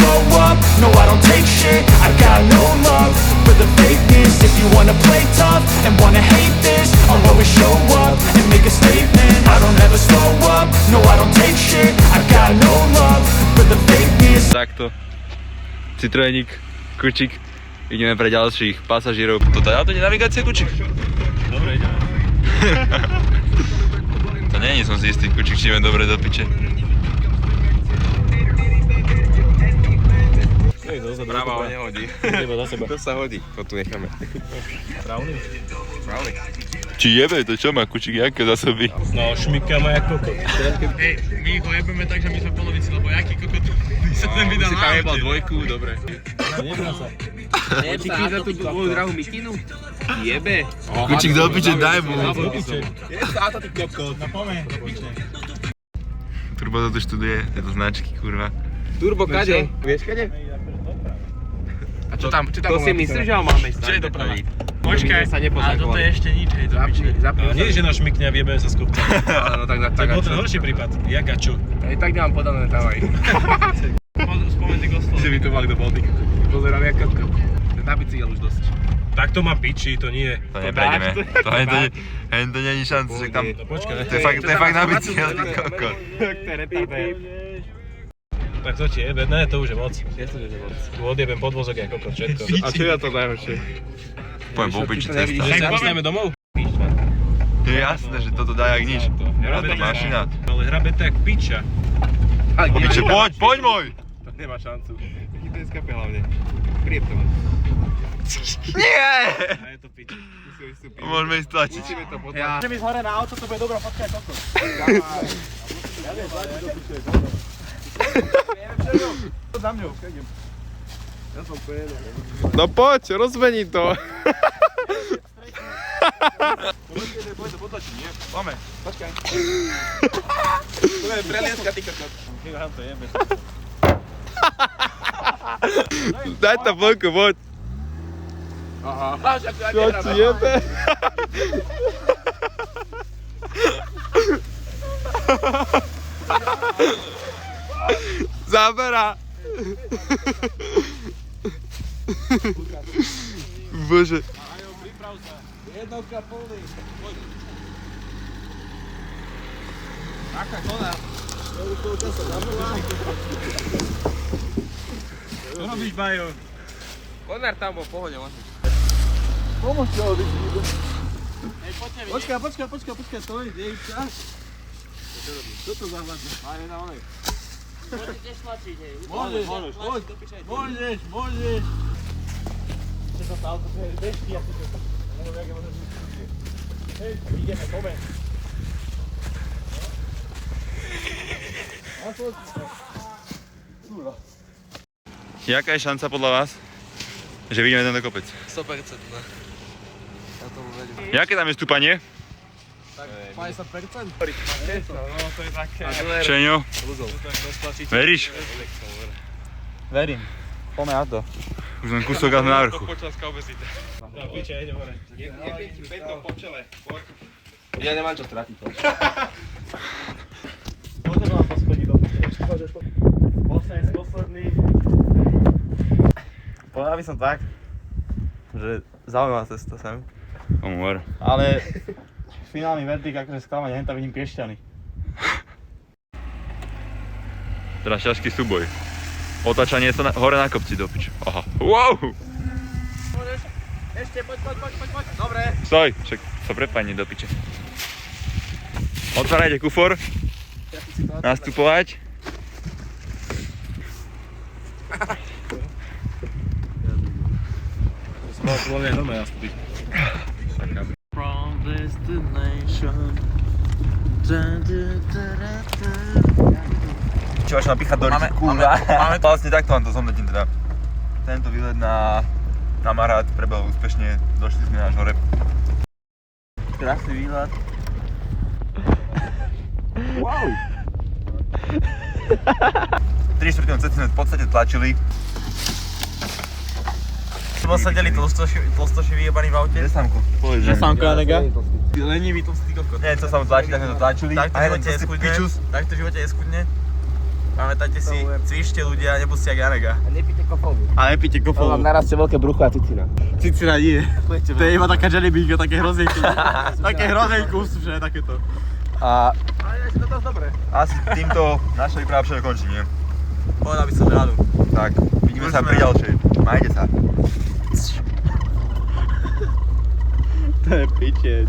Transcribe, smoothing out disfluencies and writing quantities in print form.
slow up, no I don't take shit. I got no love for the fakeness. If you wanna play tough and wanna hate this, I'll always show up and make a statement. I don't ever slow up, no I don't take shit. I got no love for the fakeness. Takto. Citroenik, Kučík. Ideme pre ďalších pasažierov. Toto je auto, navigácia, Kučík? Dobre, ideme. To nie som si istý, Kučík, či ideme dobre do piče. Práva ho nehodí. To sa hodí, to tu necháme. Právny? Právny. Či jebe, to čo má Kučík, jaké zásoby? No, šmika má jak kokot. Hej, my ich jebeme tak, že my sme polovici, lebo jaký kokot by sa ten vydal na Si tam jebal aute. dvojku, dobre. Nebra sa. Počíky za tú dvoju drahú mikinu? Jebe. Kučík, do piče, daj mu. Táto ty kokot. No pomeň, do piče. Turbo to tu študuje, tieto značky, kurva. Turbo kade? Vieš kade? A čo tam? To si myslíš, že ho máme ísť? Čo je doprava? Počkaj, sa A toto je ešte nič, hej, do piče. Nie, že nás šmikne a vyjebeme sa z kopca. No tak To bol ten horší prípad. Jak a čo? Aj tak nemám podané tam aj. Spomeň kostol. Že by to mali do Baltiku. Pozerám jak kokot. Ten na bicykel už dosť. Tak to má piči, to nie. To neprejdeme. To není šanca, že tam... No počkaj. To je fakt na bicykel, ty kokot. Tak to ti jebe, ne, to už je moc. Je to že moc. Tu odjebem podvozok a kokot, všetko. A čo je to najhoršie? Poďme po piči Ty to nevidíš, cesta. že Tak poďme domov. Je jasné, že toto dá jak nič. Hrabe Mašina. Ale hrabe to jak piča. Piče, poď môj! To nemá šancu. Taký ten skape hlavne. Priep to. Nie! A je to piči. Musíme vystúpiť. Môžeme ísť tlačiť. Musíme to potlačiť. Ideme ísť hore na auto, to bude dobrá fotka aj kokot. No poď, rozmení to. Máme. To je prelieska, ty kokot. Daj tam vlku, poď. Aha. Čo ti jebe? Zabera. Bože. Jednovka plný. Čo robíš, Bajo? Konár tam bol v pohode, môžeš. Hej, poďte vy. Počkaj, stoj, dej čas. Čo to za hľadne? Máme na onej. Môžete stlačiť, hej. Môžeš. Čo sa stalo, to je bežky, ako to. Neviem, jak je možno vystúpiť. Hej, ideme, poďme. Jaká je šanca podľa vás, že vidíme tento kopec? 100%. Ja tomu vedím. Jaké tam je stúpanie? 50%? No, to je také. Čeňo, To tak roztlačíte. veríš? Verím. Poďme na to. Už len kúsok a sme na vrchu. Počaská obezita. No, piče, idem hore. Nepiem ti bentom po čele. Ja nemám čo stratiť. Poďme na poschodí do piče. Posledný. Povedal by som tak, že zaujímavá cesta sem. Omor. Ale finálny verdikt, akože sklamanie, henta vidím Piešťany. Teraz ťažký súboj. Otáčanie sa hore na kopci do piče. Aha. Wow! Ešte, poď. Dobre. Stoj, však sa prepájne do piče. Otvárajte kufor. Nastupovať. From destination. Čo máš napíchať do ryti, kurva? Máme vlastne takto vám to zhodnotím teda. Tento výlet na Marát prebehol úspešne, došli sme až hore. Krásny výhľad. Wow! 3/4 cesty sme v podstate tlačili. Sme sedeli tlstoši vyjebaný v aute. Kde samko? Že samko, Janega? Lenivý tlstý kokot. Nie, co sa mu tlačí, tak sme to tlačili. Tak to v živote je skudne. Tak to v živote je skudne. A Pamätajte si, cvičte ľudia, nepuste jak Janega. A nepíte kofovú. A nepíte To kofovú. vám narastie veľké brucho a cicina. Cicina nie. To je iba taká jellybeanka, také hrozienky. Také hrozienky že takéto. A Ale je to dosť dobré. asi týmto naša výprava všetko končí, nie? Povedal by som rádu. Tak, vidíme sa pri ďalšej. Majte sa. To je piče.